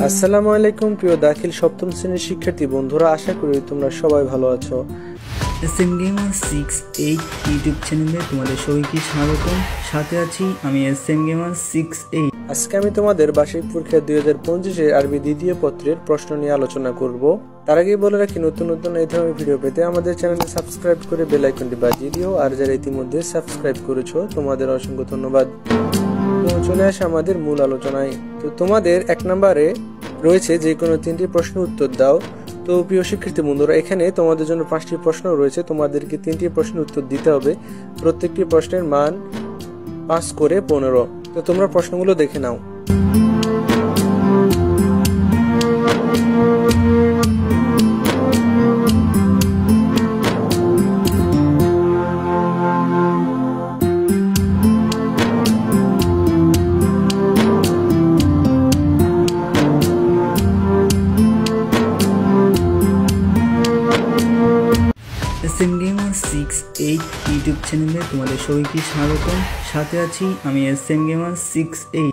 আসসালামু আলাইকুম প্রিয় দাখিল সপ্তম শ্রেণীর শিক্ষার্থী বন্ধুরা, আশা করি তোমরা সবাই ভালো আছো। SM Gamer 68 ইউটিউব চ্যানেলে তোমাদের সবাইকে স্বাগতম। সাথে আছি আমি SM Gamer 68। আজকে আমি তোমাদের বার্ষিক পরীক্ষা 2025 আরবি দ্বিতীয় পত্রের প্রশ্ন নিয়ে আলোচনা করব। তার আগেই বলে রাখি, নতুন নতুন এই ধরনের ভিডিও পেতে আমাদের চ্যানেলটি সাবস্ক্রাইব করে বেল আইকনটি বাজিয়ে দিও। আর যারা ইতিমধ্যে সাবস্ক্রাইব করেছো তোমাদের অসংখ্য ধন্যবাদ। তো চলে আসে আমাদের মূল আলোচনায়। তো তোমাদের 1 নম্বরে রয়েছে যে কোনো 3টি প্রশ্নের উত্তর দাও। তো প্রিয় শিক্ষার্থী বন্ধুরা, এখানে তোমাদের জন্য 5টি প্রশ্ন রয়েছে, তোমাদেরকে 3টি প্রশ্নের উত্তর দিতে হবে। প্রত্যেকটি প্রশ্নের মান 5 করে 15। তো তোমরা প্রশ্নগুলো দেখে নাও। SM Gamer 68 ইউটিউব চ্যানেলে তোমাদের সবাইকে স্বাগতম। সাথে আছি আমি SM Gamer 68।